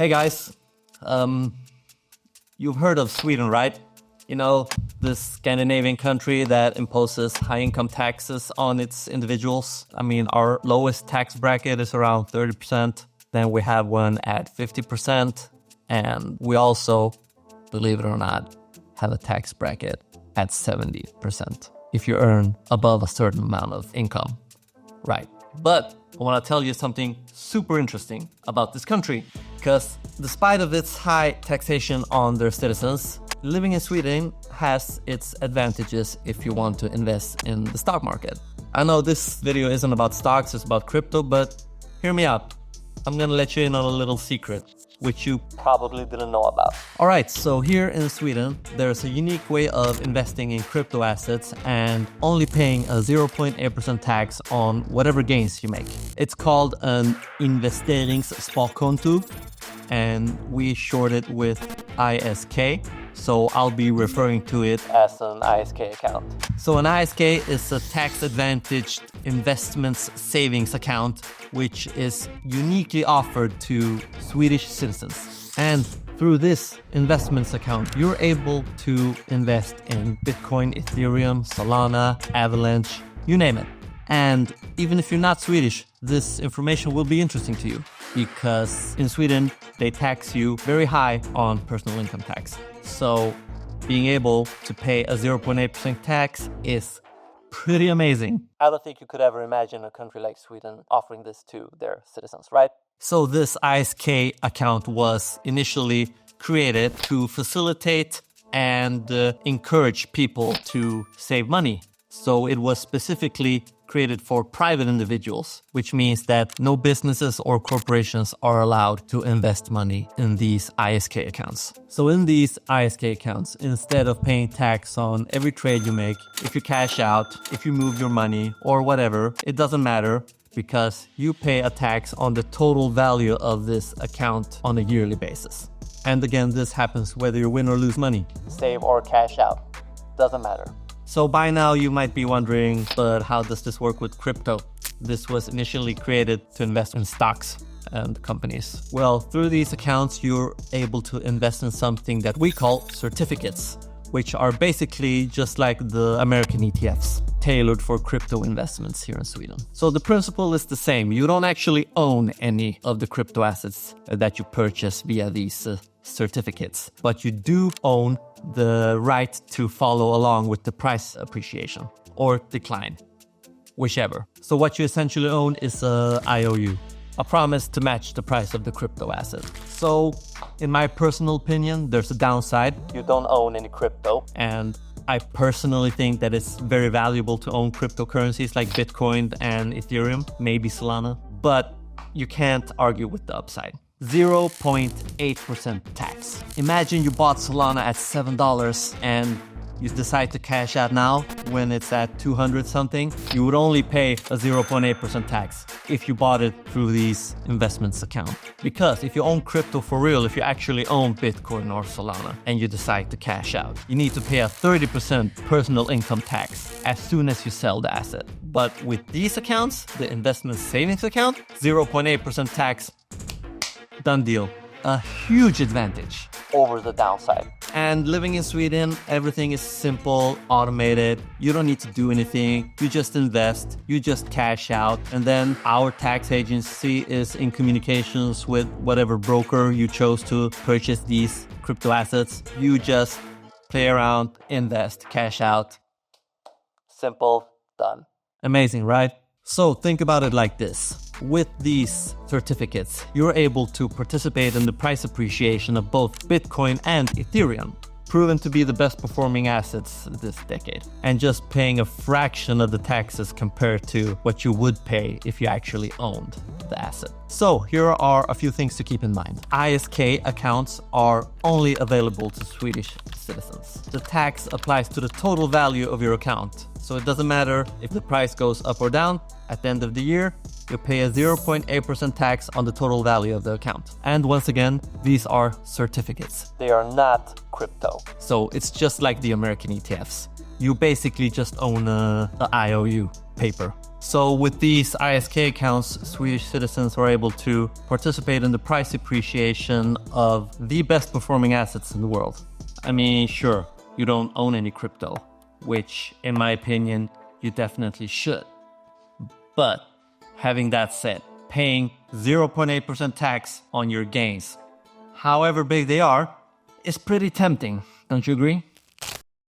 Hey guys, you've heard of Sweden, right? You know, this Scandinavian country that imposes high income taxes on its individuals. I mean, our lowest tax bracket is around 30%. Then we have one at 50%. And we also, believe it or not, have a tax bracket at 70% if you earn above a certain amount of income. Right. But I want to tell you something super interesting about this country, because despite of its high taxation on their citizens, living in Sweden has its advantages if you want to invest in the stock market. I know this video isn't about stocks, it's about crypto, but hear me out. I'm gonna let you in on a little secret, which you probably didn't know about. Alright, so here in Sweden, there's a unique way of investing in crypto assets and only paying a 0.8% tax on whatever gains you make. It's called an Investeringssparkonto, and we short it with ISK. So I'll be referring to it as an ISK account. So an ISK is a tax-advantaged investments savings account, which is uniquely offered to Swedish citizens. And through this investments account, you're able to invest in Bitcoin, Ethereum, Solana, Avalanche, you name it. And even if you're not Swedish, this information will be interesting to you, because in Sweden, they tax you very high on personal income tax. So being able to pay a 0.8% tax is pretty amazing. I don't think you could ever imagine a country like Sweden offering this to their citizens, right? So this ISK account was initially created to facilitate and encourage people to save money. So it was specifically created for private individuals, which means that no businesses or corporations are allowed to invest money in these ISK accounts. So in these ISK accounts, instead of paying tax on every trade you make, if you cash out, if you move your money or whatever, it doesn't matter, because you pay a tax on the total value of this account on a yearly basis. And again, this happens whether you win or lose money. Save or cash out, doesn't matter. So by now you might be wondering, but how does this work with crypto? This was initially created to invest in stocks and companies. Well, through these accounts, you're able to invest in something that we call certificates, which are basically just like the American ETFs, tailored for crypto investments here in Sweden. So the principle is the same. You don't actually own any of the crypto assets that you purchase via these certificates, but you do own the right to follow along with the price appreciation or decline, whichever. So what you essentially own is a IOU, a promise to match the price of the crypto asset. So in my personal opinion, there's a downside. You don't own any crypto, and I personally think that it's very valuable to own cryptocurrencies like Bitcoin and Ethereum, maybe Solana, but you can't argue with the upside. 0.8% tax. Imagine you bought Solana at $7 and you decide to cash out now when it's at 200 something. You would only pay a 0.8% tax if you bought it through these investments account. Because if you own crypto for real, if you actually own Bitcoin or Solana and you decide to cash out, you need to pay a 30% personal income tax as soon as you sell the asset. But with these accounts, the investment savings account, 0.8% tax, done deal. A huge advantage over the downside. And living in Sweden, everything is simple, automated. You don't need to do anything. You just invest, you just cash out. And then our tax agency is in communications with whatever broker you chose to purchase these crypto assets. You just play around, invest, cash out. Simple, done. Amazing, right? So think about it like this. With these certificates, you're able to participate in the price appreciation of both Bitcoin and Ethereum, proven to be the best performing assets this decade, and just paying a fraction of the taxes compared to what you would pay if you actually owned the asset. So here are a few things to keep in mind. ISK accounts are only available to Swedish citizens. The tax applies to the total value of your account. So it doesn't matter if the price goes up or down. At the end of the year, you pay a 0.8% tax on the total value of the account. And once again, these are certificates. They are not crypto. So it's just like the American ETFs. You basically just own a IOU paper. So with these ISK accounts, Swedish citizens are able to participate in the price appreciation of the best performing assets in the world. I mean, sure, you don't own any crypto, which in my opinion, you definitely should. But having that said, paying 0.8% tax on your gains, however big they are, is pretty tempting, don't you agree?